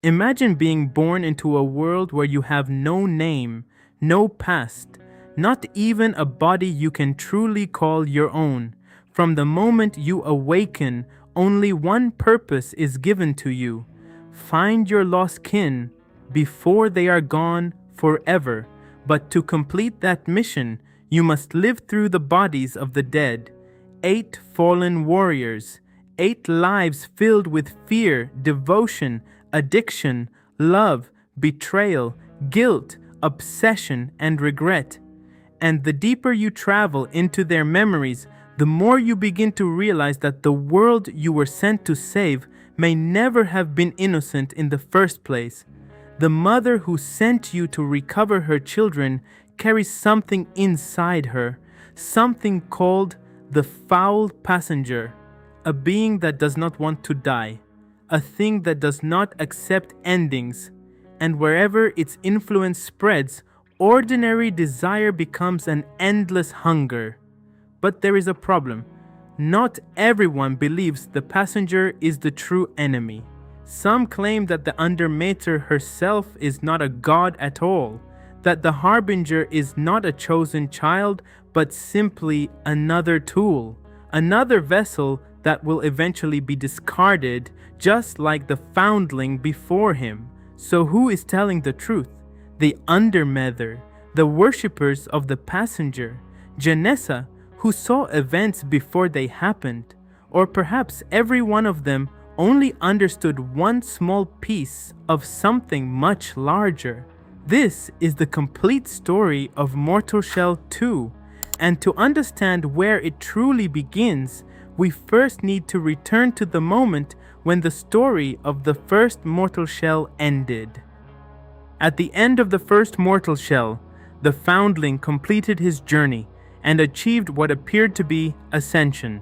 Imagine being born into a world where you have no name, no past, not even a body you can truly call your own. From the moment you awaken, only one purpose is given to you: find your lost kin before they are gone forever. But to complete that mission, you must live through the bodies of the dead. 8 fallen warriors, 8 lives filled with fear, devotion, addiction, love, betrayal, guilt, obsession, and regret. And the deeper you travel into their memories, the more you begin to realize that the world you were sent to save may never have been innocent in the first place. The mother who sent you to recover her children carries something inside her, something called the foul passenger, a being that does not want to die, a thing that does not accept endings, and wherever its influence spreads, ordinary desire becomes an endless hunger. But there is a problem. Not everyone believes the passenger is the true enemy. Some claim that the Undermether herself is not a god at all, that the Harbinger is not a chosen child, but simply another tool, another vessel that will eventually be discarded, just like the Foundling before him. So who is telling the truth? The Undermether, the worshippers of the passenger, Genessa, who saw events before they happened, or perhaps every one of them only understood one small piece of something much larger. This is the complete story of Mortal Shell 2, and to understand where it truly begins, we first need to return to the moment when the story of the first Mortal Shell ended. At the end of the first Mortal Shell, the Foundling completed his journey and achieved what appeared to be ascension.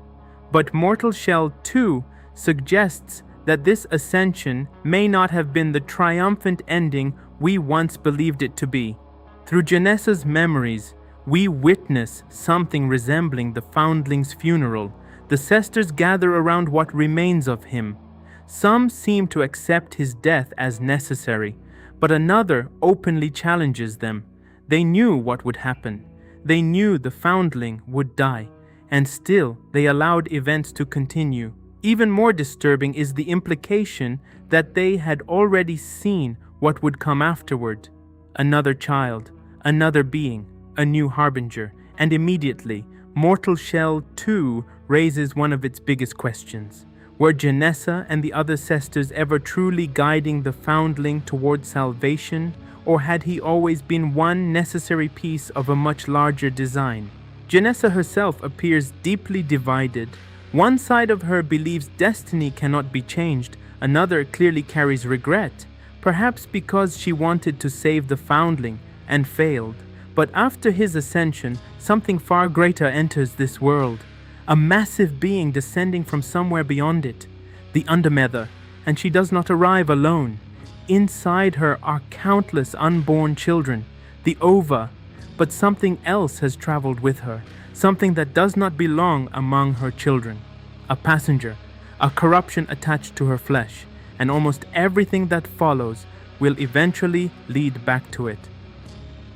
But Mortal Shell 2 suggests that this ascension may not have been the triumphant ending we once believed it to be. Through Genessa's memories, we witness something resembling the Foundling's funeral. The sisters gather around what remains of him. Some seem to accept his death as necessary, but another openly challenges them. They knew what would happen. They knew the Foundling would die, and still they allowed events to continue. Even more disturbing is the implication that they had already seen what would come afterward. Another child, another being, a new Harbinger, and immediately, Mortal Shell 2 raises one of its biggest questions. Were Genessa and the other sisters ever truly guiding the Foundling towards salvation, or had he always been one necessary piece of a much larger design? Genessa herself appears deeply divided. One side of her believes destiny cannot be changed, another clearly carries regret, perhaps because she wanted to save the Foundling and failed. But after his ascension, something far greater enters this world, a massive being descending from somewhere beyond it, the Undermether, and she does not arrive alone. Inside her are countless unborn children, the ova, but something else has traveled with her, something that does not belong among her children. A passenger, a corruption attached to her flesh, and almost everything that follows will eventually lead back to it.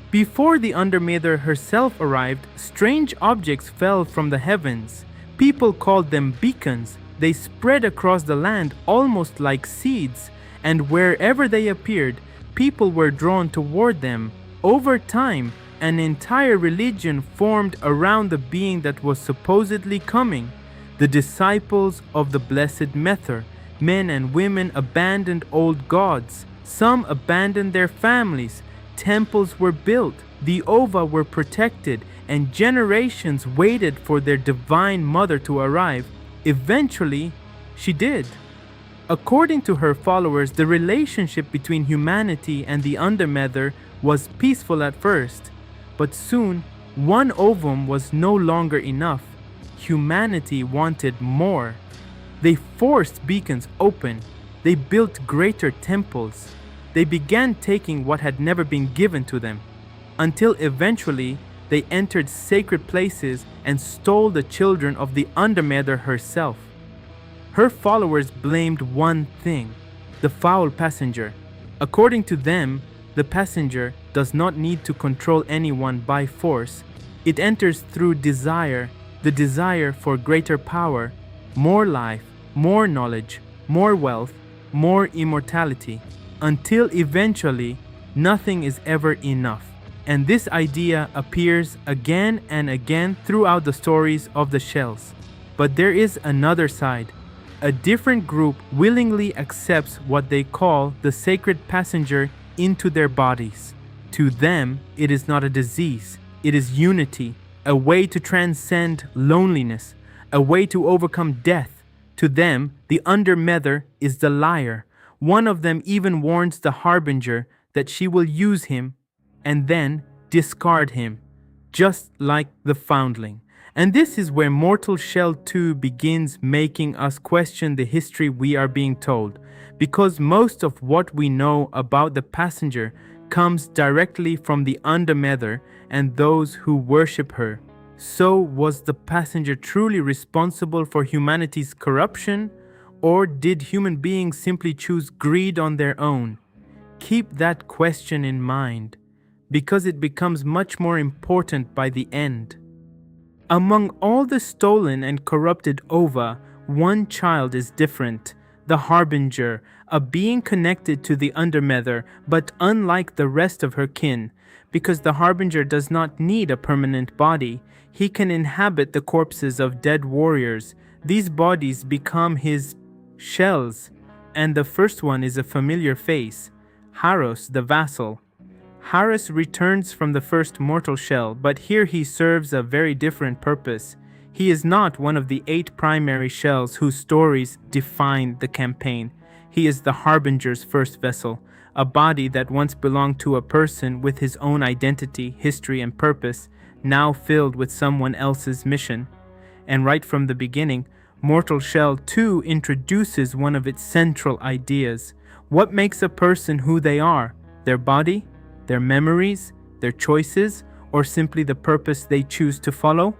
Before the Undermether herself arrived, strange objects fell from the heavens. People called them beacons. They spread across the land almost like seeds, and wherever they appeared, people were drawn toward them. Over time, an entire religion formed around the being that was supposedly coming. The disciples of the Blessed Mether, men and women abandoned old gods. Some abandoned their families. Temples were built. The ova were protected, and generations waited for their divine mother to arrive. Eventually, she did. According to her followers, the relationship between humanity and the Undermether was peaceful at first. But soon, one ovum was no longer enough. Humanity wanted more. They forced beacons open. They built greater temples. They began taking what had never been given to them, until eventually they entered sacred places and stole the children of the Undermether herself. Her followers blamed one thing: the foul passenger. According to them, the passenger does not need to control anyone by force. It enters through desire, the desire for greater power, more life, more knowledge, more wealth, more immortality, until eventually nothing is ever enough. And this idea appears again and again throughout the stories of the shells. But there is another side. A different group willingly accepts what they call the sacred passenger into their bodies. To them, it is not a disease. It is unity, a way to transcend loneliness, a way to overcome death. To them, the Undermether is the liar. One of them even warns the Harbinger that she will use him and then discard him, just like the Foundling. And this is where Mortal Shell 2 begins making us question the history we are being told, because most of what we know about the passenger comes directly from the Undermether and those who worship her. So was the passenger truly responsible for humanity's corruption, or did human beings simply choose greed on their own? Keep that question in mind, because it becomes much more important by the end. Among all the stolen and corrupted ova, one child is different, the Harbinger, a being connected to the Undermether, but unlike the rest of her kin, because the Harbinger does not need a permanent body. He can inhabit the corpses of dead warriors. These bodies become his shells, and the first one is a familiar face, Haros the vassal. Haros returns from the first mortal shell, but here he serves a very different purpose. He is not one of the 8 primary shells whose stories define the campaign. He is the Harbinger's first vessel, a body that once belonged to a person with his own identity, history, and purpose, now filled with someone else's mission. And right from the beginning, Mortal Shell 2 introduces one of its central ideas. What makes a person who they are? Their body? Their memories, their choices, or simply the purpose they choose to follow?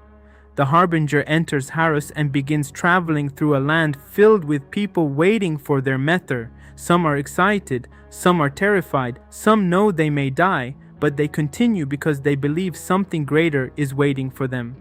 The Harbinger enters Haros and begins traveling through a land filled with people waiting for their Mether. Some are excited, some are terrified, some know they may die, but they continue because they believe something greater is waiting for them.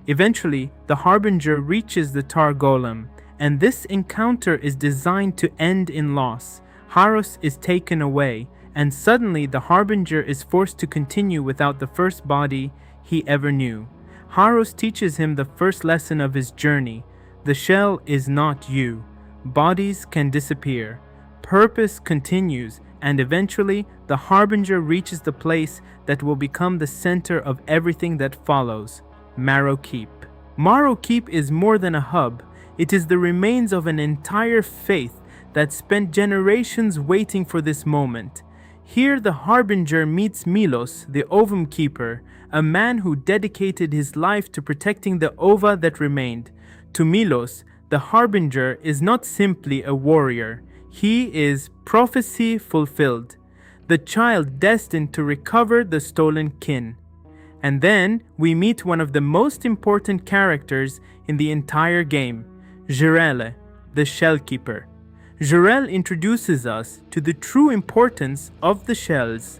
Eventually, the Harbinger reaches the Tar Golem, and this encounter is designed to end in loss. Haros is taken away, and suddenly the Harbinger is forced to continue without the first body he ever knew. Haros teaches him the first lesson of his journey. The shell is not you. Bodies can disappear. Purpose continues, and eventually the Harbinger reaches the place that will become the center of everything that follows, Marrow Keep. Marrow Keep is more than a hub. It is the remains of an entire faith that spent generations waiting for this moment. Here the Harbinger meets Milos, the Ovum Keeper, a man who dedicated his life to protecting the ova that remained. To Milos, the Harbinger is not simply a warrior. He is prophecy fulfilled, the child destined to recover the stolen kin. And then we meet one of the most important characters in the entire game, Jirele, the Shellkeeper. Jirele introduces us to the true importance of the shells,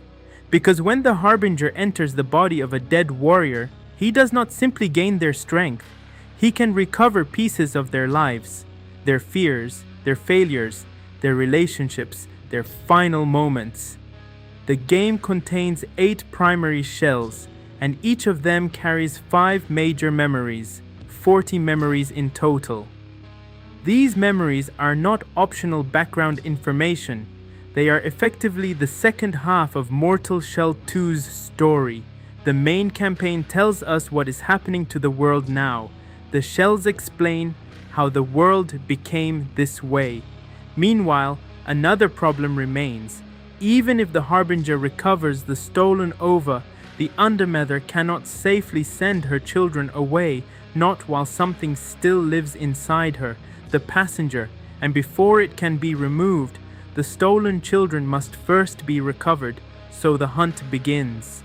because when the Harbinger enters the body of a dead warrior, he does not simply gain their strength. He can recover pieces of their lives, their fears, their failures, their relationships, their final moments. The game contains 8 primary shells, and each of them carries 5 major memories, 40 memories in total. These memories are not optional background information. They are effectively the second half of Mortal Shell 2's story. The main campaign tells us what is happening to the world now. The shells explain how the world became this way. Meanwhile, another problem remains. Even if the Harbinger recovers the stolen ova, the Undermether cannot safely send her children away, not while something still lives inside her, the passenger, and before it can be removed, the stolen children must first be recovered, so the hunt begins.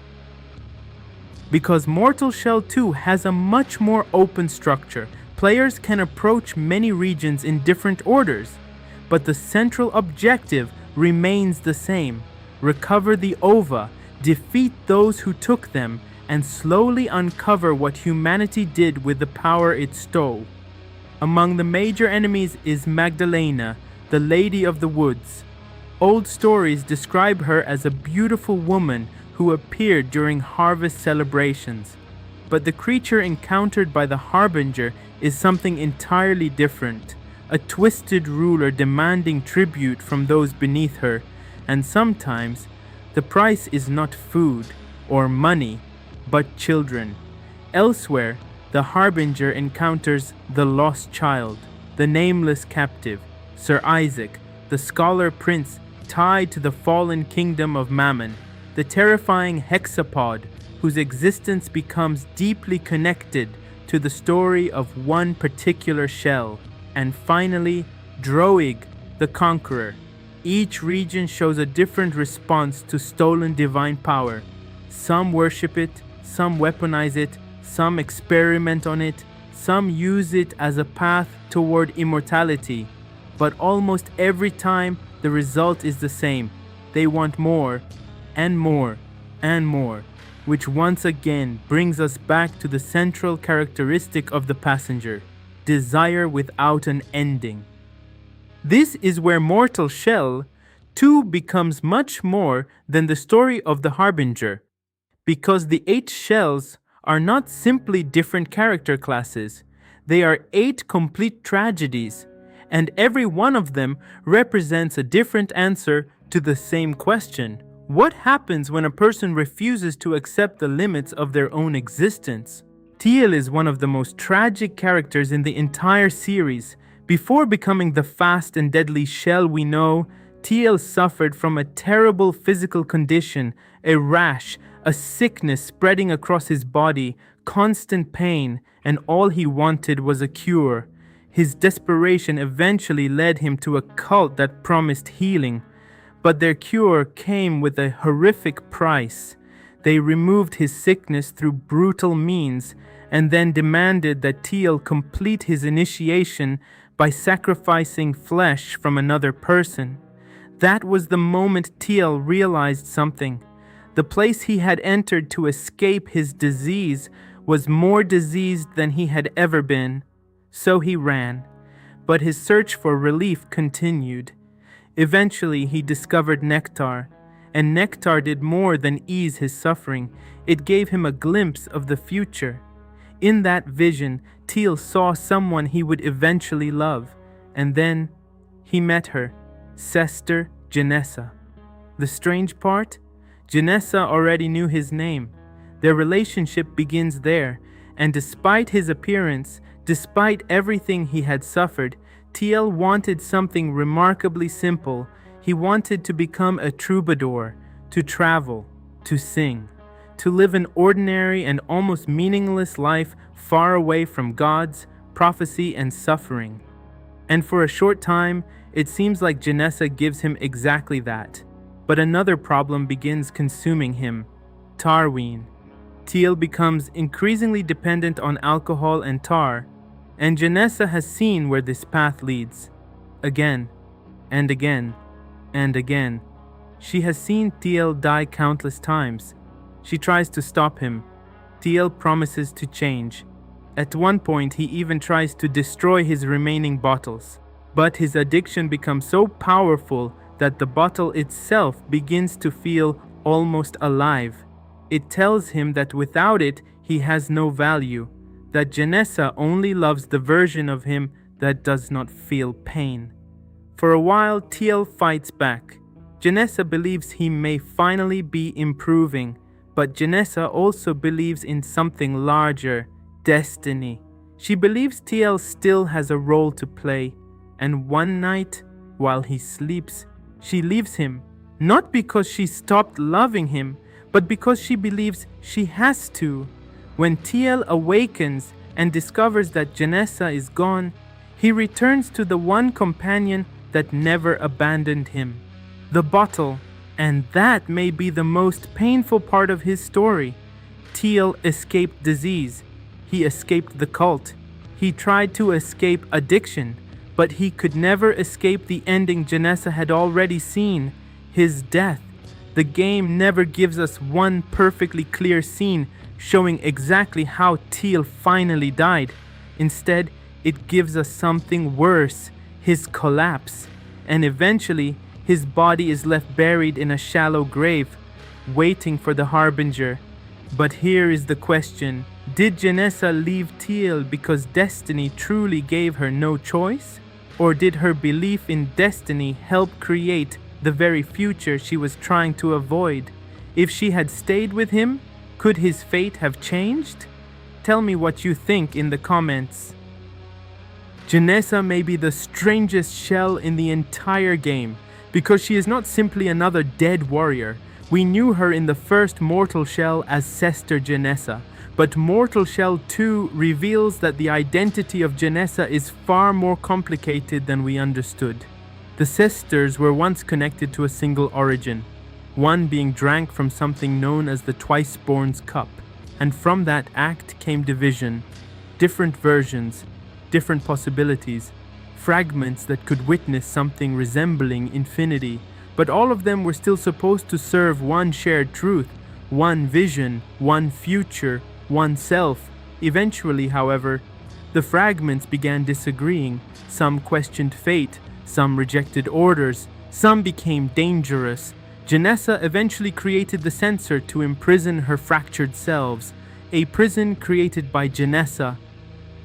Because Mortal Shell 2 has a much more open structure, players can approach many regions in different orders. but the central objective remains the same: recover the ova, defeat those who took them, and slowly uncover what humanity did with the power it stole. Among the major enemies is Magdalena, the Lady of the Woods. Old stories describe her as a beautiful woman who appeared during harvest celebrations. But the creature encountered by the Harbinger is something entirely different, a twisted ruler demanding tribute from those beneath her, and sometimes the price is not food or money, but children. Elsewhere, the Harbinger encounters the lost child, the nameless captive, Sir Isaac, the scholar prince tied to the fallen kingdom of Mammon, the terrifying hexapod whose existence becomes deeply connected to the story of one particular shell, and finally, Droig, the conqueror. Each region shows a different response to stolen divine power. Some worship it, some weaponize it, some experiment on it, some use it as a path toward immortality. But almost every time, the result is the same. They want more, and more, and more, which once again brings us back to the central characteristic of the passenger: desire without an ending. This is where Mortal Shell 2 becomes much more than the story of the Harbinger, because the 8 shells are not simply different character classes, they are 8 complete tragedies, and every one of them represents a different answer to the same question. What happens when a person refuses to accept the limits of their own existence? Tiel is one of the most tragic characters in the entire series. Before becoming the fast and deadly shell we know, Tiel suffered from a terrible physical condition, a rash, a sickness spreading across his body, constant pain, and all he wanted was a cure. His desperation eventually led him to a cult that promised healing, but their cure came with a horrific price. They removed his sickness through brutal means and then demanded that Tiel complete his initiation by sacrificing flesh from another person. That was the moment Tiel realized something. The place he had entered to escape his disease was more diseased than he had ever been. So he ran, but his search for relief continued. Eventually he discovered nectar, and nectar did more than ease his suffering. It gave him a glimpse of the future. In that vision, Tiel saw someone he would eventually love, and then he met her, Sister Genessa. The strange part? Genessa already knew his name. Their relationship begins there, and despite his appearance, despite everything he had suffered, Tiel wanted something remarkably simple. He wanted to become a troubadour, to travel, to sing, to live an ordinary and almost meaningless life far away from gods, prophecy, and suffering. And for a short time, it seems like Genessa gives him exactly that. But another problem begins consuming him: Tarween. Tiel becomes increasingly dependent on alcohol and tar, and Genessa has seen where this path leads. Again, and again, and again. She has seen Tiel die countless times. She tries to stop him. Tiel promises to change. At one point, he even tries to destroy his remaining bottles. But his addiction becomes so powerful that the bottle itself begins to feel almost alive. It tells him that without it, he has no value, that Genessa only loves the version of him that does not feel pain. For a while, Tiel fights back. Genessa believes he may finally be improving, but Genessa also believes in something larger: destiny. She believes Tiel still has a role to play, and one night, while he sleeps, she leaves him, not because she stopped loving him, but because she believes she has to. When Tiel awakens and discovers that Genessa is gone, he returns to the one companion that never abandoned him: the bottle. And that may be the most painful part of his story. Tiel escaped disease. He escaped the cult. He tried to escape addiction. but he could never escape the ending Genessa had already seen, his death. The game never gives us one perfectly clear scene showing exactly how Tiel finally died. Instead, it gives us something worse, his collapse, and eventually his body is left buried in a shallow grave, waiting for the Harbinger. But here is the question: did Genessa leave Tiel because destiny truly gave her no choice? Or did her belief in destiny help create the very future she was trying to avoid? If she had stayed with him, could his fate have changed? Tell me what you think in the comments. Genessa may be the strangest shell in the entire game, because she is not simply another dead warrior. We knew her in the first Mortal Shell as Sister Genessa, but Mortal Shell 2 reveals that the identity of Genessa is far more complicated than we understood. The sisters were once connected to a single origin, one being drank from something known as the Twice-Born's Cup, and from that act came division, different versions, different possibilities, fragments that could witness something resembling infinity, but all of them were still supposed to serve one shared truth, one vision, one future, one self. Eventually, however, the fragments began disagreeing. Some questioned fate, some rejected orders, some became dangerous. Genessa eventually created the censor to imprison her fractured selves, a prison created by Genessa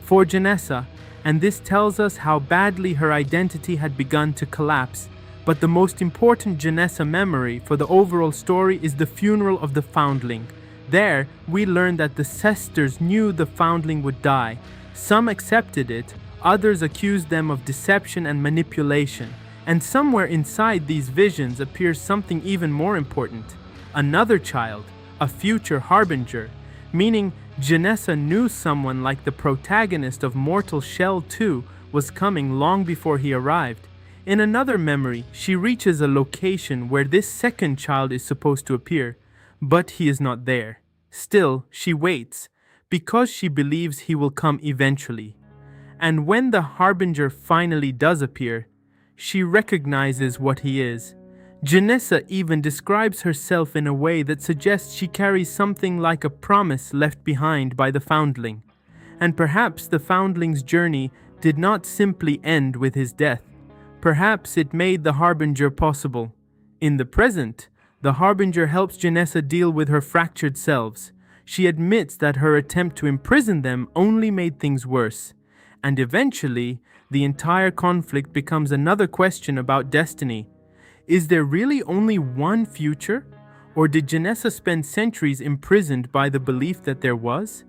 for Genessa, and this tells us how badly her identity had begun to collapse. But the most important Genessa memory for the overall story is the funeral of the Foundling. There, we learn that the sisters knew the Foundling would die. Some accepted it, others accused them of deception and manipulation. And somewhere inside these visions appears something even more important. Another child, a future Harbinger, meaning Genessa knew someone like the protagonist of Mortal Shell 2 was coming long before he arrived. In another memory, she reaches a location where this second child is supposed to appear, but he is not there. Still, she waits, because she believes he will come eventually. And when the Harbinger finally does appear, she recognizes what he is. Genessa even describes herself in a way that suggests she carries something like a promise left behind by the Foundling. And perhaps the Foundling's journey did not simply end with his death. Perhaps it made the Harbinger possible. In the present, the Harbinger helps Genessa deal with her fractured selves. She admits that her attempt to imprison them only made things worse. And eventually, the entire conflict becomes another question about destiny. Is there really only one future? Or did Genessa spend centuries imprisoned by the belief that there was?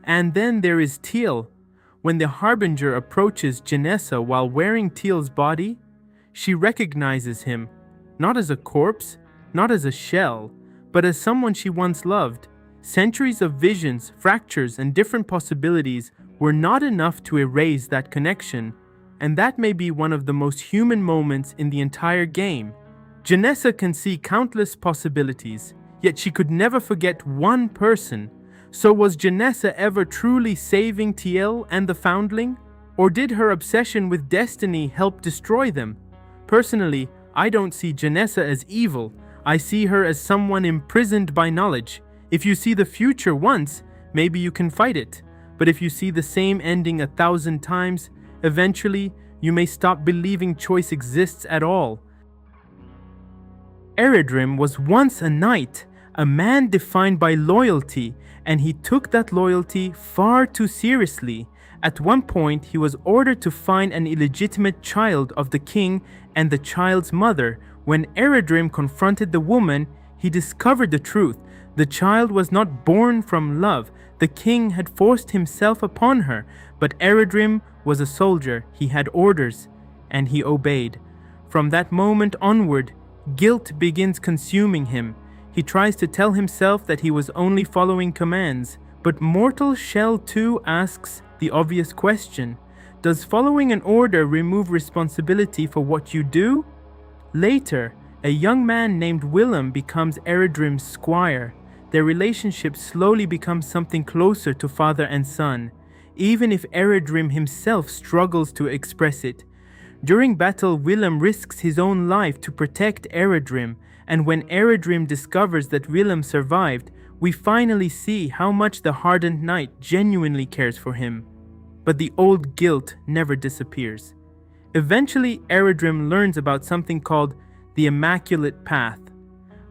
And then there is Tiel. When the Harbinger approaches Genessa while wearing Tiel's body, she recognizes him, not as a corpse, not as a shell, but as someone she once loved. Centuries of visions, fractures, and different possibilities were not enough to erase that connection, and that may be one of the most human moments in the entire game. Genessa can see countless possibilities, yet she could never forget one person. So was Genessa ever truly saving Tiel and the Foundling? Or did her obsession with destiny help destroy them? Personally, I don't see Genessa as evil. I see her as someone imprisoned by knowledge. If you see the future once, maybe you can fight it. But if you see the same ending 1,000 times, eventually you may stop believing choice exists at all. Eredrim was once a knight, a man defined by loyalty, and he took that loyalty far too seriously. At one point, he was ordered to find an illegitimate child of the king and the child's mother. When Eredrim confronted the woman, he discovered the truth. The child was not born from love. The king had forced himself upon her, but Eredrim was a soldier. He had orders, and he obeyed. From that moment onward, guilt begins consuming him. He tries to tell himself that he was only following commands, but Mortal Shell 2 asks the obvious question: does following an order remove responsibility for what you do? Later, a young man named Willem becomes Eredrim's squire. Their relationship slowly becomes something closer to father and son, even if Eredrim himself struggles to express it. During battle, Willem risks his own life to protect Eredrim, and when Eredrim discovers that Willem survived, we finally see how much the hardened knight genuinely cares for him. But the old guilt never disappears. Eventually, Eredrim learns about something called the Immaculate Path,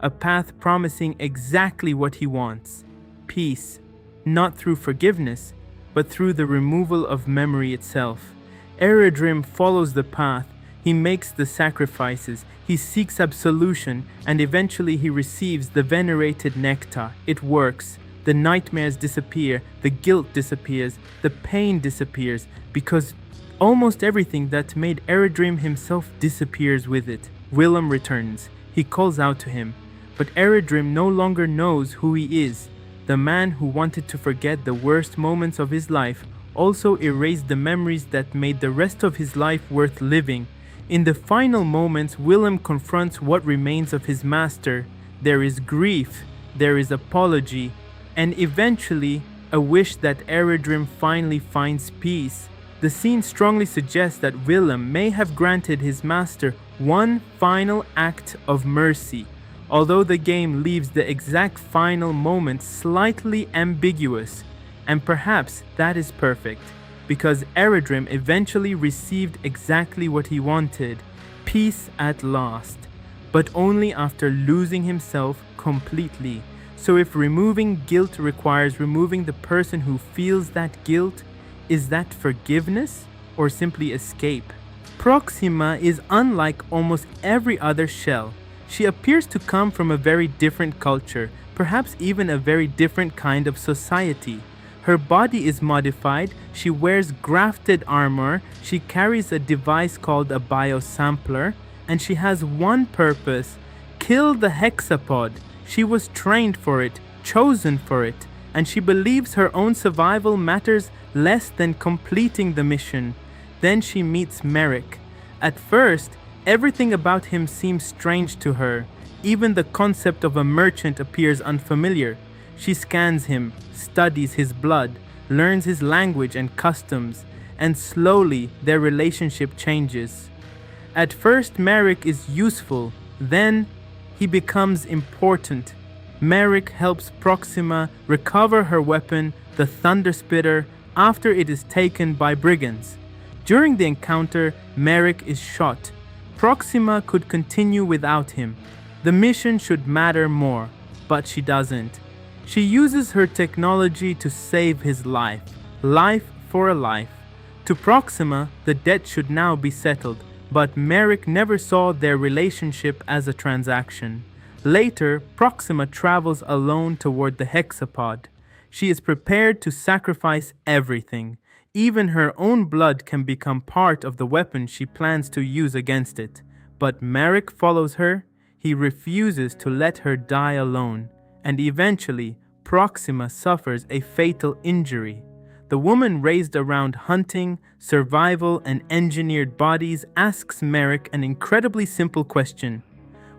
a path promising exactly what he wants: peace, not through forgiveness, but through the removal of memory itself. Eredrim follows the path, he makes the sacrifices, he seeks absolution, and eventually he receives the venerated nectar. It works. The nightmares disappear, the guilt disappears, the pain disappears, because almost everything that made Eredrim himself disappears with it. Willem returns. He calls out to him, but Eredrim no longer knows who he is. The man who wanted to forget the worst moments of his life also erased the memories that made the rest of his life worth living. In the final moments, Willem confronts what remains of his master. There is grief, there is apology, and eventually a wish that Eredrim finally finds peace. The scene strongly suggests that Willem may have granted his master one final act of mercy, although the game leaves the exact final moment slightly ambiguous. And perhaps that is perfect, because Eredrim eventually received exactly what he wanted: peace at last, but only after losing himself completely. So if removing guilt requires removing the person who feels that guilt, is that forgiveness or simply escape? Proxima is unlike almost every other shell. She appears to come from a very different culture, perhaps even a very different kind of society. Her body is modified, she wears grafted armor, she carries a device called a biosampler, and she has one purpose: kill the hexapod. She was trained for it, chosen for it, and she believes her own survival matters less than completing the mission. Then she meets Merrick. At first, everything about him seems strange to her. Even the concept of a merchant appears unfamiliar. She scans him, studies his blood, learns his language and customs, and slowly their relationship changes. At first, Merrick is useful, then he becomes important. Merrick helps Proxima recover her weapon, the Thunder Spitter, after it is taken by brigands. During the encounter, Merrick is shot. Proxima could continue without him. The mission should matter more, but she doesn't. She uses her technology to save his life. Life for a life. To Proxima, the debt should now be settled, but Merrick never saw their relationship as a transaction. Later, Proxima travels alone toward the hexapod. She is prepared to sacrifice everything. Even her own blood can become part of the weapon she plans to use against it. But Merrick follows her. He refuses to let her die alone. And eventually, Proxima suffers a fatal injury. The woman raised around hunting, survival, and engineered bodies asks Merrick an incredibly simple question.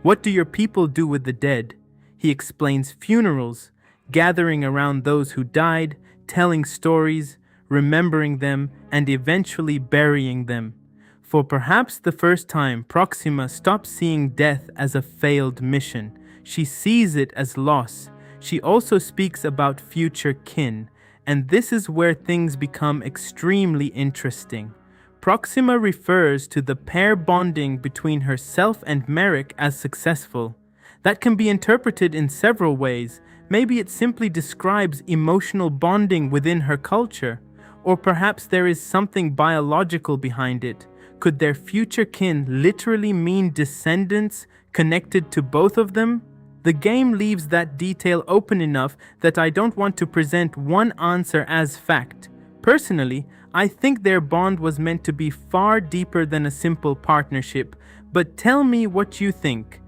What do your people do with the dead? He explains funerals, gathering around those who died, telling stories, remembering them, and eventually burying them. For perhaps the first time, Proxima stops seeing death as a failed mission. She sees it as loss. She also speaks about future kin, and this is where things become extremely interesting. Proxima refers to the pair bonding between herself and Merrick as successful. That can be interpreted in several ways. Maybe it simply describes emotional bonding within her culture, or perhaps there is something biological behind it. Could their future kin literally mean descendants connected to both of them? The game leaves that detail open enough that I don't want to present one answer as fact. Personally, I think their bond was meant to be far deeper than a simple partnership, but tell me what you think.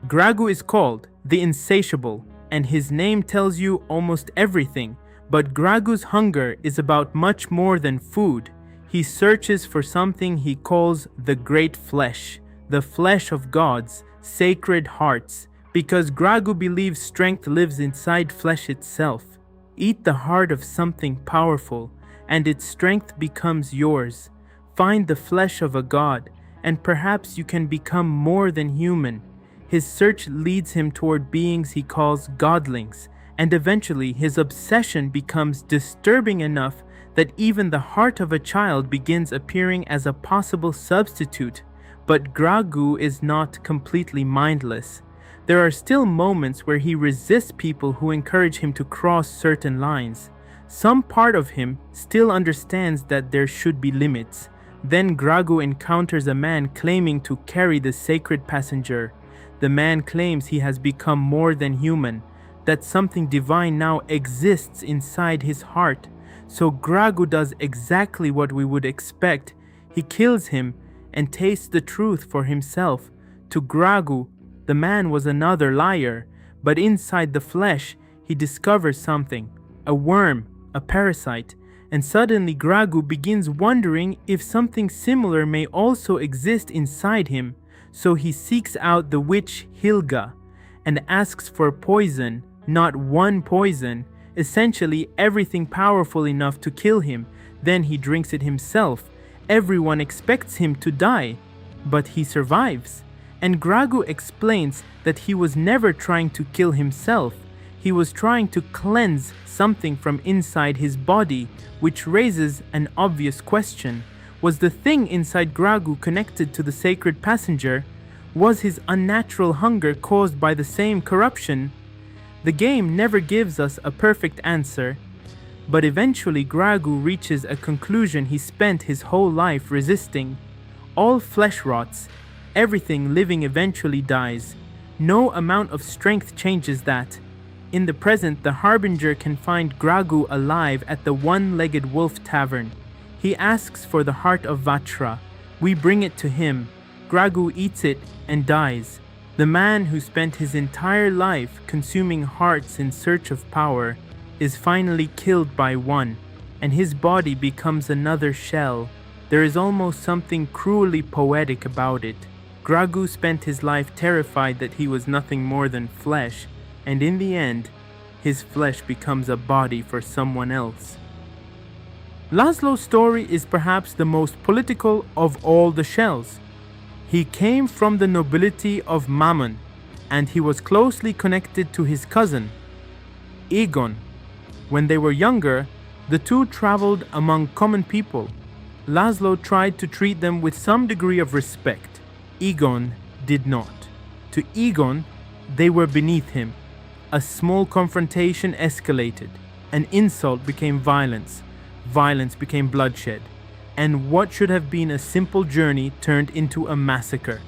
Gragu is called the Insatiable, and his name tells you almost everything, but Gragu's hunger is about much more than food. He searches for something he calls the Great Flesh, the flesh of gods, sacred hearts, because Gragu believes strength lives inside flesh itself. Eat the heart of something powerful, and its strength becomes yours. Find the flesh of a god, and perhaps you can become more than human. His search leads him toward beings he calls godlings, and eventually his obsession becomes disturbing enough that even the heart of a child begins appearing as a possible substitute. But Gragu is not completely mindless. There are still moments where he resists people who encourage him to cross certain lines. Some part of him still understands that there should be limits. Then Gragu encounters a man claiming to carry the sacred passenger. The man claims he has become more than human, that something divine now exists inside his heart. So Gragu does exactly what we would expect. He kills him and tastes the truth for himself. To Gragu, the man was another liar, but inside the flesh, he discovers something, a worm, a parasite, and suddenly Gragu begins wondering if something similar may also exist inside him. So he seeks out the witch Hilga and asks for poison, not one poison, essentially everything powerful enough to kill him. Then he drinks it himself. Everyone expects him to die, but he survives. And Gragu explains that he was never trying to kill himself. He was trying to cleanse something from inside his body, which raises an obvious question. Was the thing inside Gragu connected to the sacred passenger? Was his unnatural hunger caused by the same corruption? The game never gives us a perfect answer, but eventually Gragu reaches a conclusion he spent his whole life resisting. All flesh rots. Everything living eventually dies. No amount of strength changes that. In the present, the Harbinger can find Gragu alive at the one-legged wolf tavern. He asks for the heart of Vatra. We bring it to him. Gragu eats it and dies. The man who spent his entire life consuming hearts in search of power is finally killed by one, and his body becomes another shell. There is almost something cruelly poetic about it. Gragu spent his life terrified that he was nothing more than flesh, and in the end, his flesh becomes a body for someone else. Lazlo's story is perhaps the most political of all the shells. He came from the nobility of Mammon, and he was closely connected to his cousin, Egon. When they were younger, the two traveled among common people. Lazlo tried to treat them with some degree of respect. Egon did not. To Egon, they were beneath him. A small confrontation escalated. An insult became violence. Violence became bloodshed. And what should have been a simple journey turned into a massacre.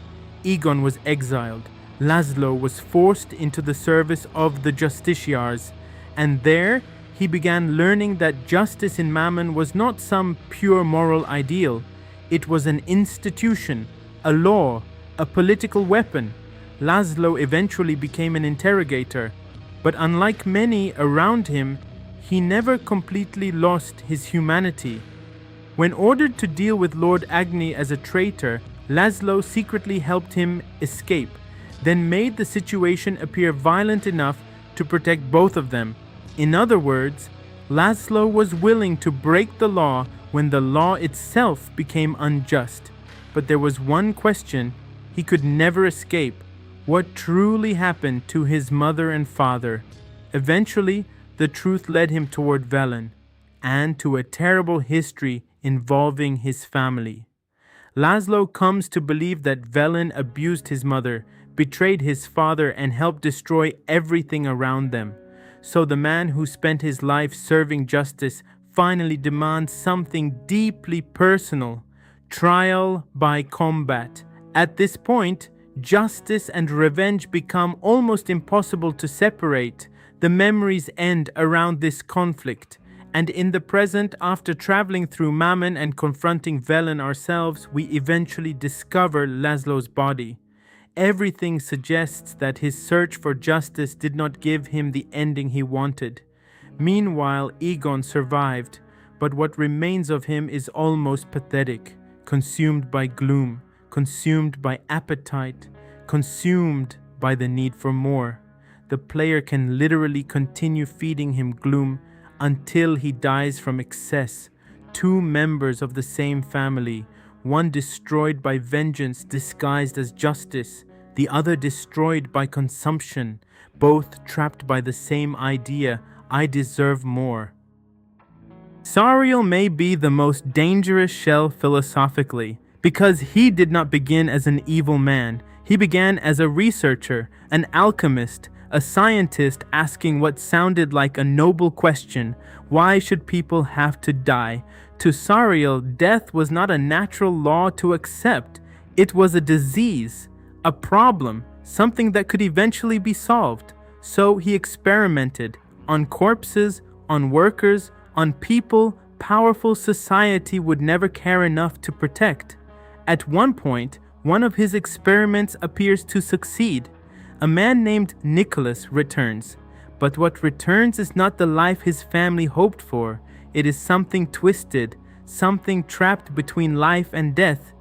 Egon was exiled. Lazlo was forced into the service of the justiciars, and there he began learning that justice in Mammon was not some pure moral ideal. It was an institution, a law, a political weapon. Lazlo eventually became an interrogator, but unlike many around him, he never completely lost his humanity. When ordered to deal with Lord Agni as a traitor, Lazlo secretly helped him escape, then made the situation appear violent enough to protect both of them. In other words, Lazlo was willing to break the law when the law itself became unjust. But there was one question he could never escape: what truly happened to his mother and father? Eventually, the truth led him toward Velen, and to a terrible history involving his family. Lazlo comes to believe that Velen abused his mother, betrayed his father, and helped destroy everything around them. So the man who spent his life serving justice finally demands something deeply personal: trial by combat. At this point, justice and revenge become almost impossible to separate. The memories end around this conflict. And in the present, after traveling through Mammon and confronting Velen ourselves, we eventually discover Lazlo's body. Everything suggests that his search for justice did not give him the ending he wanted. Meanwhile, Egon survived, but what remains of him is almost pathetic, consumed by gloom, consumed by appetite, consumed by the need for more. The player can literally continue feeding him gloom until he dies from excess. Two members of the same family, one destroyed by vengeance disguised as justice, the other destroyed by consumption, both trapped by the same idea, I deserve more. Sariel may be the most dangerous shell philosophically, because he did not begin as an evil man. He began as a researcher, an alchemist, a scientist asking what sounded like a noble question: why should people have to die? To Sariel, death was not a natural law to accept. It was a disease, a problem, something that could eventually be solved. So he experimented on corpses, on workers, on people powerful society would never care enough to protect. At one point, one of his experiments appears to succeed. A man named Nicholas returns, but what returns is not the life his family hoped for. It is something twisted, something trapped between life and death.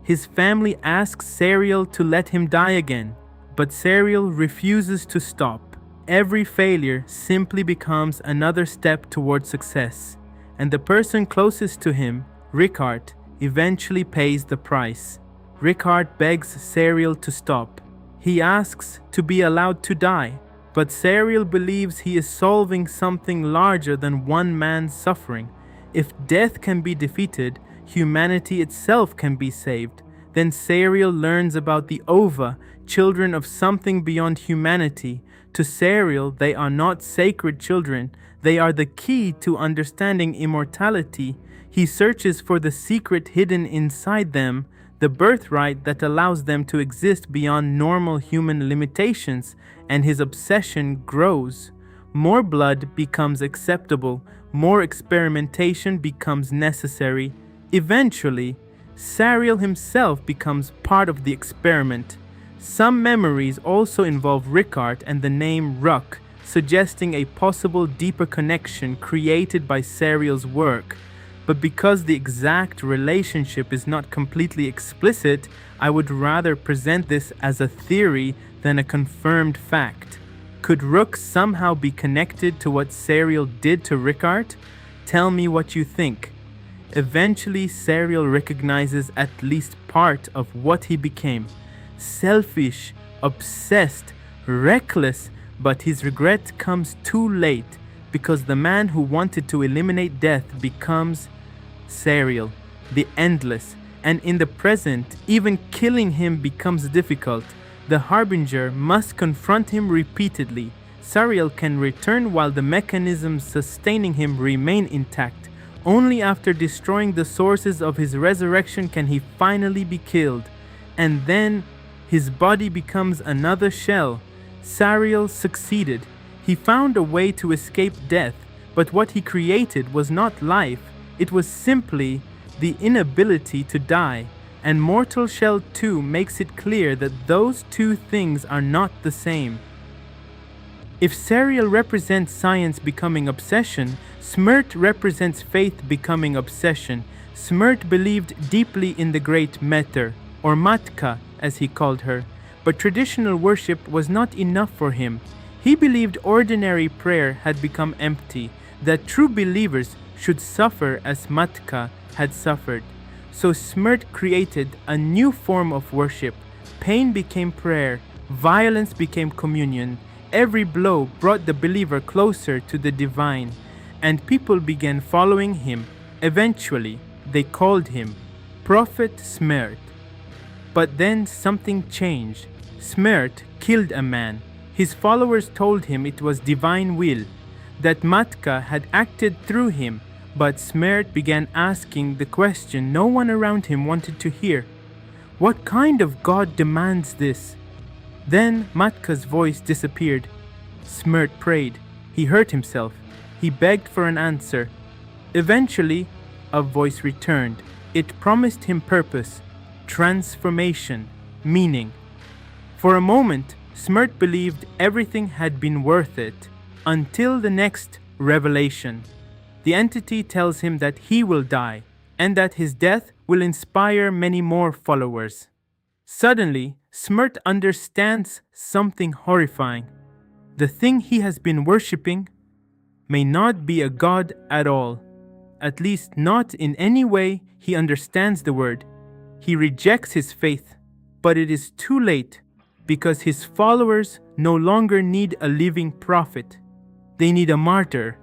His family asks Sariel to let him die again, but Sariel refuses to stop. Every failure simply becomes another step toward success, and the person closest to him, Rickard, eventually pays the price. Rickard begs Sariel to stop. He asks to be allowed to die, but Sariel believes he is solving something larger than one man's suffering. If death can be defeated, humanity itself can be saved. Then Sariel learns about the Ova, children of something beyond humanity. To Sariel, they are not sacred children. They are the key to understanding immortality. He searches for the secret hidden inside them, the birthright that allows them to exist beyond normal human limitations, and his obsession grows. More blood becomes acceptable, more experimentation becomes necessary. Eventually, Sariel himself becomes part of the experiment. Some memories also involve Rickard and the name Ruck, suggesting a possible deeper connection created by Sariel's work. But because the exact relationship is not completely explicit, I would rather present this as a theory than a confirmed fact. Could Rook somehow be connected to what Sariel did to Rickard? Tell me what you think. Eventually, Sariel recognizes at least part of what he became. Selfish, obsessed, reckless, but his regret comes too late because the man who wanted to eliminate death becomes Sariel, the Endless, and in the present, even killing him becomes difficult. The Harbinger must confront him repeatedly. Sariel can return while the mechanisms sustaining him remain intact. Only after destroying the sources of his resurrection can he finally be killed. And then his body becomes another shell. Sariel succeeded. He found a way to escape death, but what he created was not life. It was simply the inability to die. And Mortal Shell 2 makes it clear that those two things are not the same. If Sariel represents science becoming obsession, Smert represents faith becoming obsession. Smert believed deeply in the great Mether, or Matka as he called her, but traditional worship was not enough for him. He believed ordinary prayer had become empty, that true believers should suffer as Matka had suffered. So Smert created a new form of worship. Pain became prayer, violence became communion. Every blow brought the believer closer to the divine, and people began following him. Eventually, they called him Prophet Smert. But then something changed. Smert killed a man. His followers told him it was divine will, that Matka had acted through him. But Smert began asking the question no one around him wanted to hear. What kind of God demands this? Then Matka's voice disappeared. Smert prayed. He hurt himself. He begged for an answer. Eventually, a voice returned. It promised him purpose, transformation, meaning. For a moment, Smert believed everything had been worth it, until the next revelation. The entity tells him that he will die, and that his death will inspire many more followers. Suddenly, Smert understands something horrifying. The thing he has been worshipping may not be a god at all, at least not in any way he understands the word. He rejects his faith, but it is too late because his followers no longer need a living prophet. They need a martyr.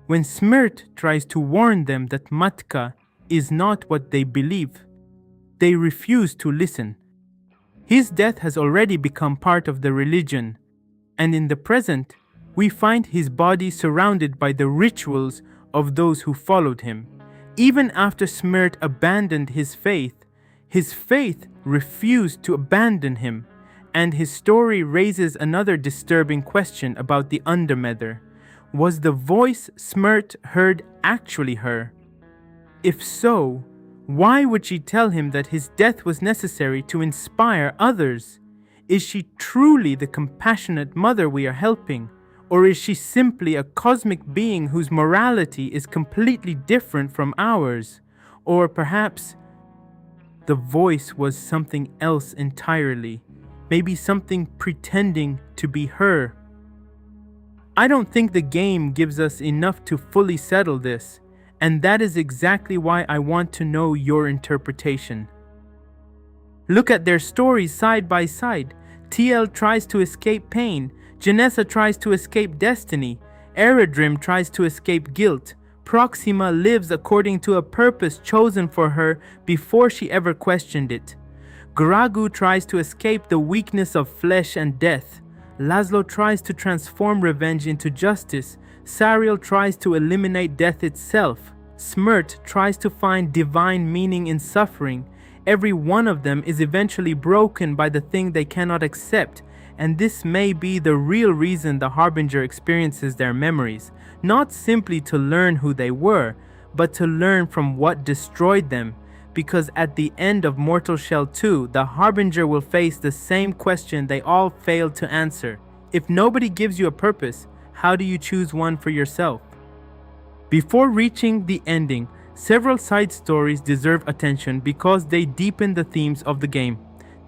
When Smert tries to warn them that Matka is not what they believe, they refuse to listen. His death has already become part of the religion, and in the present, we find his body surrounded by the rituals of those who followed him. Even after Smert abandoned his faith refused to abandon him, and his story raises another disturbing question about the Undermether. Was the voice Smert heard actually her? If so, why would she tell him that his death was necessary to inspire others? Is she truly the compassionate mother we are helping? Or is she simply a cosmic being whose morality is completely different from ours? Or perhaps the voice was something else entirely, maybe something pretending to be her. I don't think the game gives us enough to fully settle this, and that is exactly why I want to know your interpretation. Look at their stories side by side. Tiel tries to escape pain, Genessa tries to escape destiny, Eredrim tries to escape guilt. Proxima lives according to a purpose chosen for her before she ever questioned it. Gragu tries to escape the weakness of flesh and death. Lazlo tries to transform revenge into justice. Sariel tries to eliminate death itself. Smert tries to find divine meaning in suffering. Every one of them is eventually broken by the thing they cannot accept, and this may be the real reason the Harbinger experiences their memories, not simply to learn who they were, but to learn from what destroyed them, because at the end of Mortal Shell 2, the Harbinger will face the same question they all failed to answer. If nobody gives you a purpose, how do you choose one for yourself? Before reaching the ending, several side stories deserve attention because they deepen the themes of the game.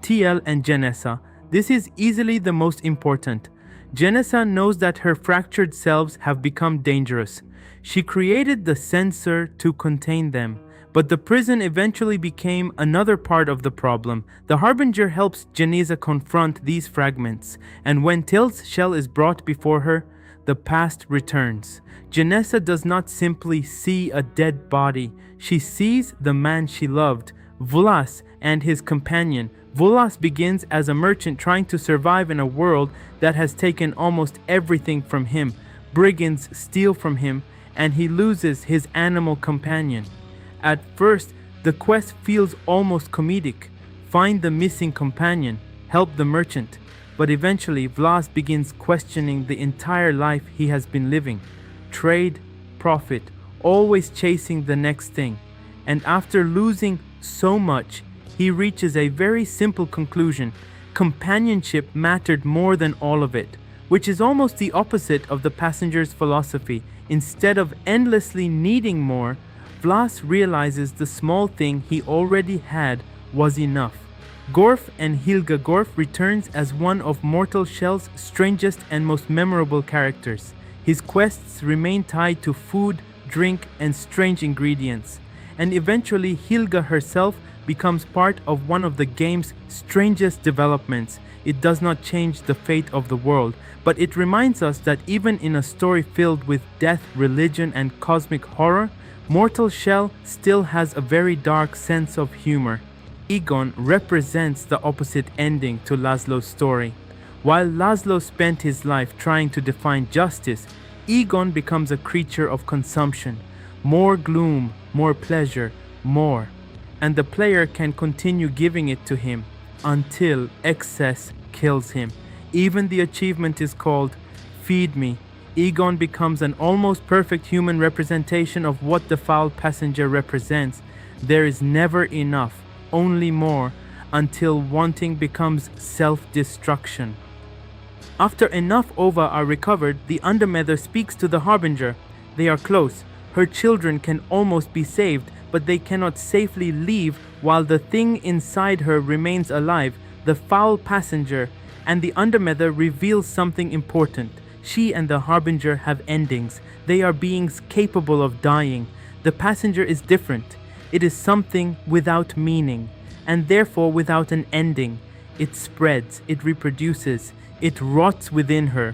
Tiel and Genessa. This is easily the most important. Genessa knows that her fractured selves have become dangerous. She created the sensor to contain them, but the prison eventually became another part of the problem. The Harbinger helps Genessa confront these fragments, and when Tiel's shell is brought before her, the past returns. Genessa does not simply see a dead body, she sees the man she loved, Vlas, and his companion. Vlas begins as a merchant trying to survive in a world that has taken almost everything from him. Brigands steal from him, and he loses his animal companion. At first, the quest feels almost comedic. Find the missing companion, help the merchant. But eventually, Vlas begins questioning the entire life he has been living. Trade, profit, always chasing the next thing. And after losing so much, he reaches a very simple conclusion. Companionship mattered more than all of it, which is almost the opposite of the passenger's philosophy. Instead of endlessly needing more, Vlas realizes the small thing he already had was enough. Gorf and Hilga Gorf returns as one of Mortal Shell's strangest and most memorable characters. His quests remain tied to food, drink, and strange ingredients. And eventually Hilga herself becomes part of one of the game's strangest developments. It does not change the fate of the world, but it reminds us that even in a story filled with death, religion, and cosmic horror, Mortal Shell still has a very dark sense of humor. Egon represents the opposite ending to Lazlo's story. While Lazlo spent his life trying to define justice, Egon becomes a creature of consumption. More gloom, more pleasure, more. And the player can continue giving it to him until excess kills him. Even the achievement is called Feed Me. Egon becomes an almost perfect human representation of what the foul passenger represents. There is never enough, only more, until wanting becomes self-destruction. After enough ova are recovered, the Undermether speaks to the Harbinger. They are close. Her children can almost be saved, but they cannot safely leave while the thing inside her remains alive, the foul passenger, and the Undermether reveals something important. She and the Harbinger have endings. They are beings capable of dying. The passenger is different. It is something without meaning. and therefore without an ending. It spreads, it reproduces, it rots within her.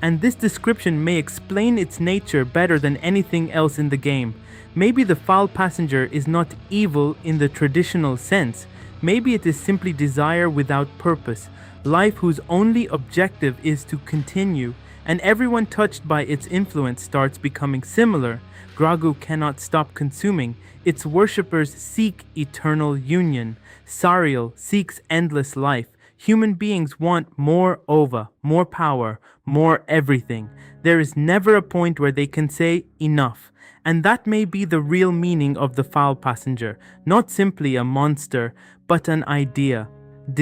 And this description may explain its nature better than anything else in the game. Maybe the foul passenger is not evil in the traditional sense. Maybe it is simply desire without purpose, life whose only objective is to continue, and everyone touched by its influence starts becoming similar. Gragu cannot stop consuming. Its worshippers seek eternal union. Sariel seeks endless life. Human beings want more ova, more power, more everything. There is never a point where they can say enough. And that may be the real meaning of the foul passenger, not simply a monster, but an idea.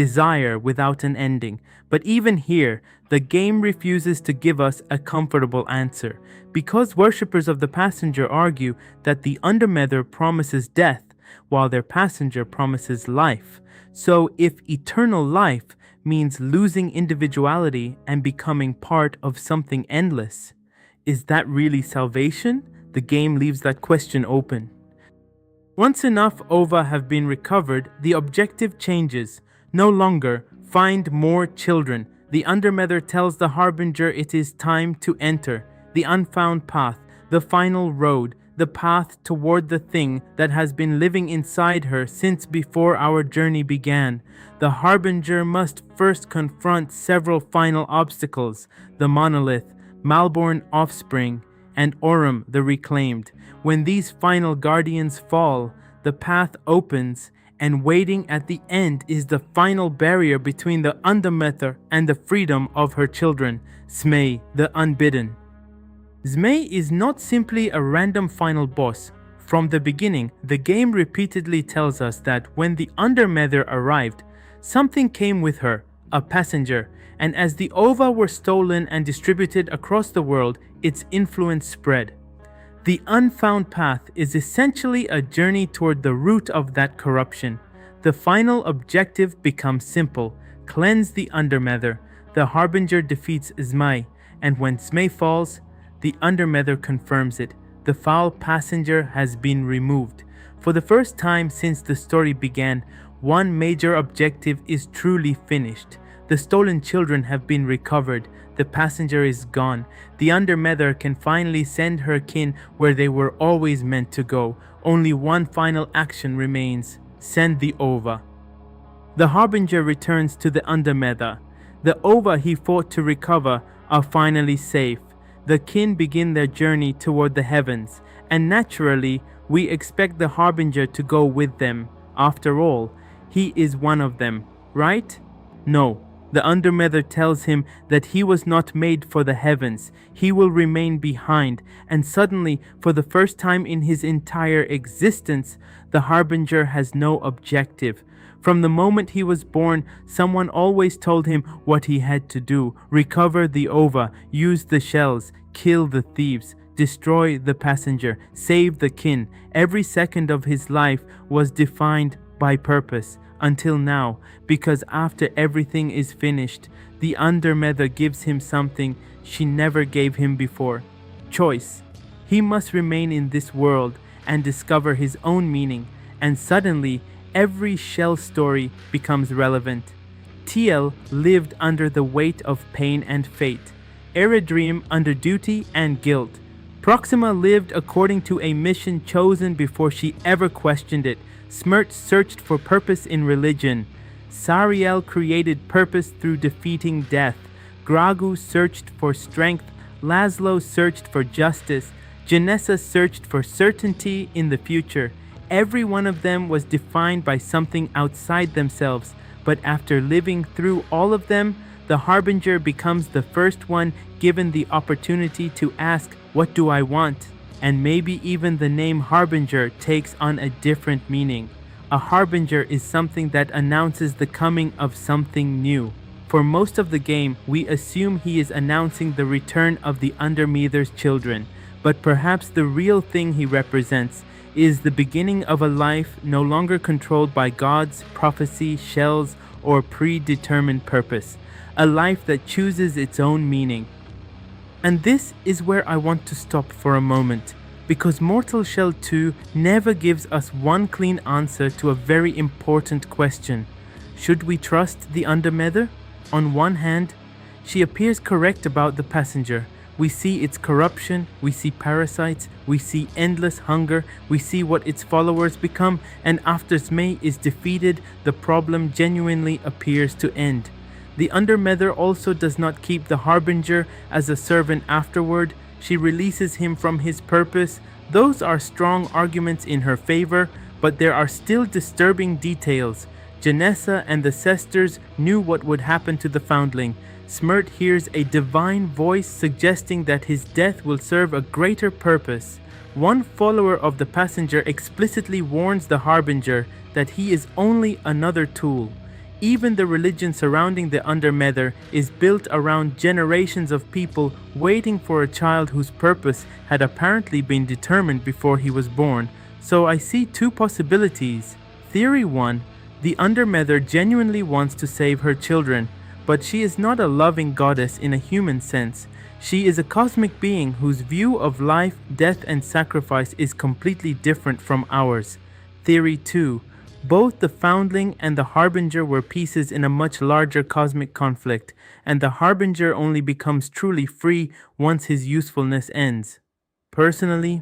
Desire without an ending. But even here, the game refuses to give us a comfortable answer, because worshippers of the passenger argue that the Undermether promises death, while their passenger promises life. So if eternal life means losing individuality and becoming part of something endless, is that really salvation? The game leaves that question open. Once enough ova have been recovered, the objective changes. No longer find more children. The Undermether tells the Harbinger it is time to enter the Unfound Path, the final road, the path toward the thing that has been living inside her since before our journey began. The Harbinger must first confront several final obstacles: the monolith, Malborn offspring, and Aurum the Reclaimed. When these final guardians fall, the path opens, and waiting at the end is the final barrier between the Undermether and the freedom of her children, Zmey the Unbidden. Zmey is not simply a random final boss. From the beginning, the game repeatedly tells us that when the Undermether arrived, something came with her, a passenger, and as the ova were stolen and distributed across the world, its influence spread. The Unfound Path is essentially a journey toward the root of that corruption. The final objective becomes simple: cleanse the Undermether. The Harbinger defeats Zmey, and when Zmey falls, the Undermether confirms it. The foul passenger has been removed. For the first time since the story began, one major objective is truly finished. The stolen children have been recovered. The passenger is gone. The Undermether can finally send her kin where they were always meant to go. Only one final action remains: send the ova. The Harbinger returns to the Undermether. The ova he fought to recover are finally safe. The kin begin their journey toward the heavens, and naturally, we expect the Harbinger to go with them. After all, he is one of them, right? No. The Undermether tells him that he was not made for the heavens. He will remain behind, and suddenly, for the first time in his entire existence, the Harbinger has no objective. From the moment he was born, someone always told him what he had to do: recover the ova, use the shells, kill the thieves, destroy the passenger, save the kin. Every second of his life was defined by purpose. Until now, because after everything is finished, the Undermether gives him something she never gave him before: choice. He must remain in this world and discover his own meaning, and suddenly every shell story becomes relevant. Tiel lived under the weight of pain and fate. Eredrim under duty and guilt. Proxima lived according to a mission chosen before she ever questioned it. Smert searched for purpose in religion. Sariel created purpose through defeating death. Gragu searched for strength. Lazlo searched for justice. Genessa searched for certainty in the future. Every one of them was defined by something outside themselves, but after living through all of them, the Harbinger becomes the first one given the opportunity to ask, "What do I want?" And maybe even the name Harbinger takes on a different meaning. A Harbinger is something that announces the coming of something new. For most of the game, we assume he is announcing the return of the Undermether's children, but perhaps the real thing he represents is the beginning of a life no longer controlled by gods, prophecy, shells, or predetermined purpose. A life that chooses its own meaning. And this is where I want to stop for a moment. Because Mortal Shell 2 never gives us one clean answer to a very important question. Should we trust the Undermether? On one hand, she appears correct about the passenger. We see its corruption, we see parasites, we see endless hunger, we see what its followers become, and after Zmey is defeated, the problem genuinely appears to end. The Undermether also does not keep the Harbinger as a servant afterward. She releases him from his purpose. Those are strong arguments in her favor, but there are still disturbing details. Genessa and the Sisters knew what would happen to the Foundling. Smert hears a divine voice suggesting that his death will serve a greater purpose. One follower of the passenger explicitly warns the Harbinger that he is only another tool. Even the religion surrounding the Undermether is built around generations of people waiting for a child whose purpose had apparently been determined before he was born. So I see two possibilities. Theory 1, the Undermether genuinely wants to save her children, but she is not a loving goddess in a human sense. She is a cosmic being whose view of life, death, and sacrifice is completely different from ours. Theory 2, both the Foundling and the Harbinger were pieces in a much larger cosmic conflict, and the Harbinger only becomes truly free once his usefulness ends. Personally,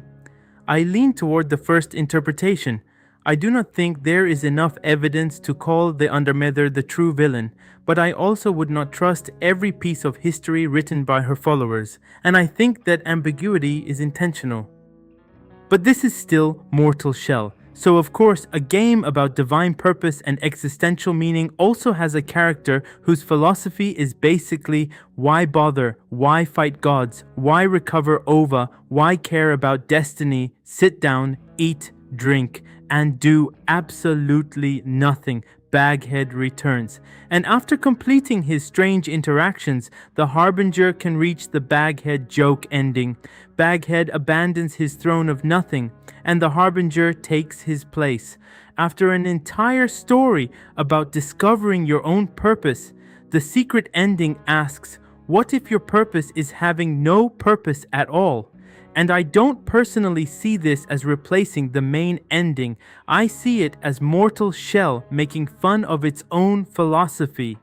I lean toward the first interpretation. I do not think there is enough evidence to call the Undermether the true villain, but I also would not trust every piece of history written by her followers, and I think that ambiguity is intentional. But this is still Mortal Shell, so of course a game about divine purpose and existential meaning also has a character whose philosophy is basically why bother, why fight gods, why recover Ova, why care about destiny, sit down, eat, drink, and do absolutely nothing. Baghead returns, and after completing his strange interactions, the Harbinger can reach the Baghead joke ending. Baghead abandons his throne of nothing, and the Harbinger takes his place. After an entire story about discovering your own purpose, the secret ending asks, what if your purpose is having no purpose at all? And I don't personally see this as replacing the main ending. I see it as Mortal Shell making fun of its own philosophy.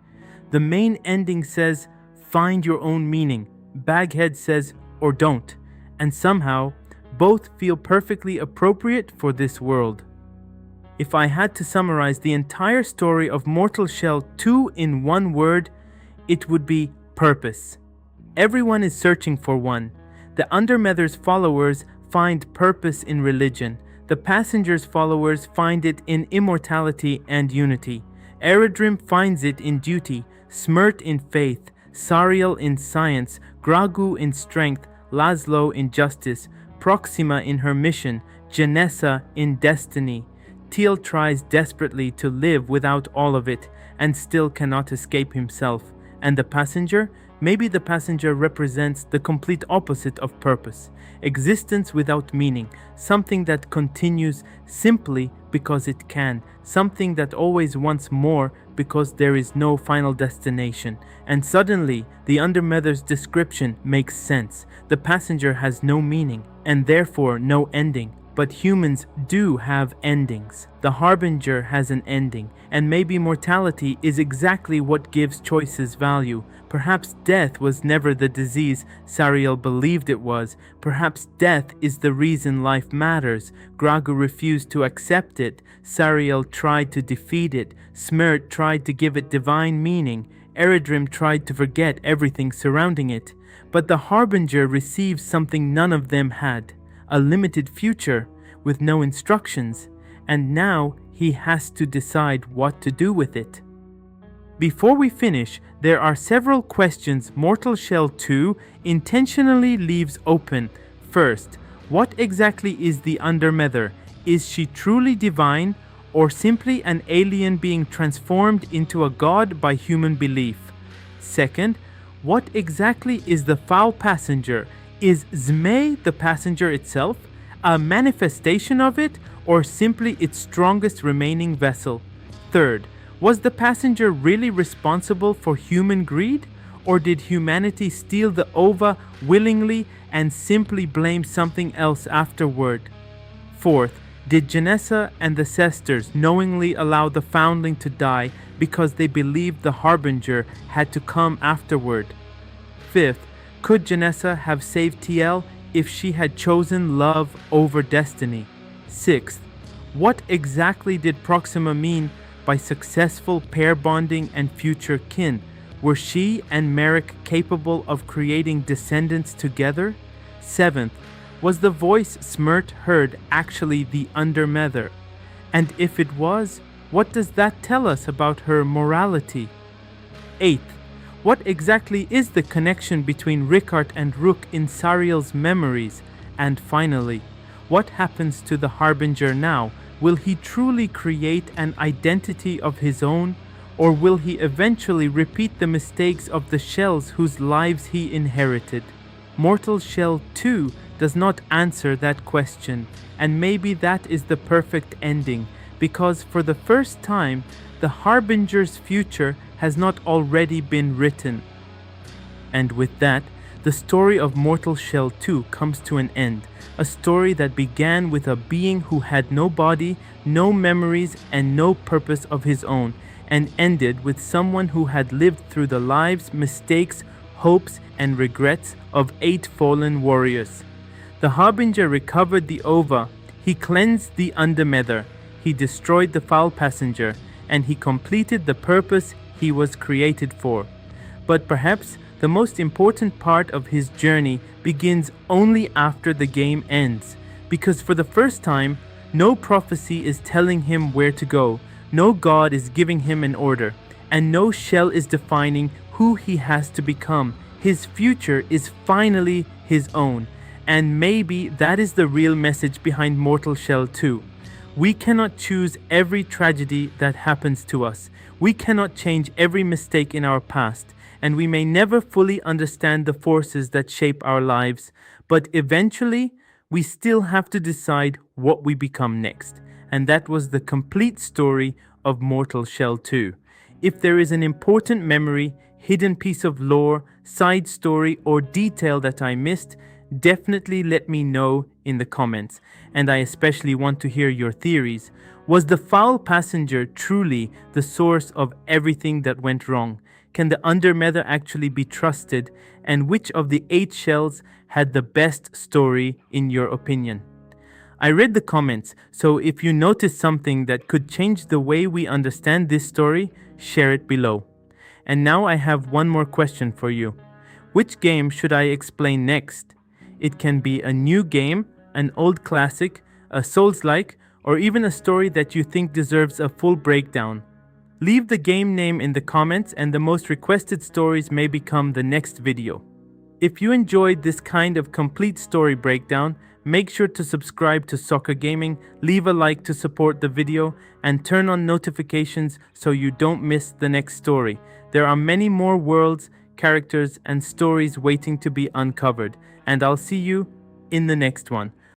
The main ending says, find your own meaning. Baghead says, or don't. And somehow, both feel perfectly appropriate for this world. If I had to summarize the entire story of Mortal Shell 2 in one word, it would be purpose. Everyone is searching for one. The Undermether's followers find purpose in religion. The passenger's followers find it in immortality and unity. Eredrim finds it in duty, Smert in faith, Sariel in science, Gragu in strength, Lazlo in justice, Proxima in her mission, Genessa in destiny. Tiel tries desperately to live without all of it and still cannot escape himself. And the passenger? Maybe the passenger represents the complete opposite of purpose, existence without meaning, something that continues simply because it can, something that always wants more because there is no final destination. And suddenly, the Undermether's description makes sense. The passenger has no meaning, and therefore no ending. But humans do have endings. The Harbinger has an ending, and maybe mortality is exactly what gives choices value. Perhaps death was never the disease Sariel believed it was. Perhaps death is the reason life matters. Gragu refused to accept it. Sariel tried to defeat it. Smert tried to give it divine meaning. Eredrim tried to forget everything surrounding it. But the Harbinger receives something none of them had. A limited future with no instructions, and now he has to decide what to do with it. Before we finish, there are several questions Mortal Shell 2 intentionally leaves open. First, what exactly is the Undermether? Is she truly divine, or simply an alien being transformed into a god by human belief? Second, what exactly is the foul passenger? Is Zmey the passenger itself a manifestation of it, or simply its strongest remaining vessel? Third, was the passenger really responsible for human greed, Or did humanity steal the ova willingly and simply blame something else afterward? Fourth, did Genessa and the Sisters knowingly allow the Foundling to die because they believed the Harbinger had to come afterward? Fifth, could Genessa have saved Tiel if she had chosen love over destiny? Sixth, what exactly did Proxima mean by successful pair bonding and future kin? Were she and Merrick capable of creating descendants together? Seventh, was the voice Smert heard actually the Undermether? And if it was, what does that tell us about her morality? Eighth, what exactly is the connection between Rickard and Rook in Sariel's memories? And finally, what happens to the Harbinger now? Will he truly create an identity of his own? Or will he eventually repeat the mistakes of the shells whose lives he inherited? Mortal Shell 2 does not answer that question, and maybe that is the perfect ending, because for the first time, the Harbinger's future has not already been written. And with that, the story of Mortal Shell 2 comes to an end, a story that began with a being who had no body, no memories, and no purpose of his own, and ended with someone who had lived through the lives, mistakes, hopes, and regrets of 8 fallen warriors. The Harbinger recovered the ova, he cleansed the Undermether, he destroyed the foul passenger, and he completed the purpose he was created for. But perhaps the most important part of his journey begins only after the game ends, because for the first time, no prophecy is telling him where to go, no god is giving him an order, and no shell is defining who he has to become. His future is finally his own, and maybe that is the real message behind Mortal Shell 2. We cannot choose every tragedy that happens to us. We cannot change every mistake in our past, and we may never fully understand the forces that shape our lives, but eventually, we still have to decide what we become next. And that was the complete story of Mortal Shell 2. If there is an important memory, hidden piece of lore, side story, or detail that I missed, definitely let me know in the comments. And I especially want to hear your theories. Was the foul passenger truly the source of everything that went wrong? Can the Undermether actually be trusted? And which of the 8 shells had the best story in your opinion? I read the comments, so if you notice something that could change the way we understand this story, share it below. And now I have one more question for you. Which game should I explain next? It can be a new game, an old classic, a Souls-like, or even a story that you think deserves a full breakdown. Leave the game name in the comments and the most requested stories may become the next video. If you enjoyed this kind of complete story breakdown, make sure to subscribe to Sokker Gaming, leave a like to support the video, and turn on notifications so you don't miss the next story. There are many more worlds, characters, and stories waiting to be uncovered, and I'll see you in the next one.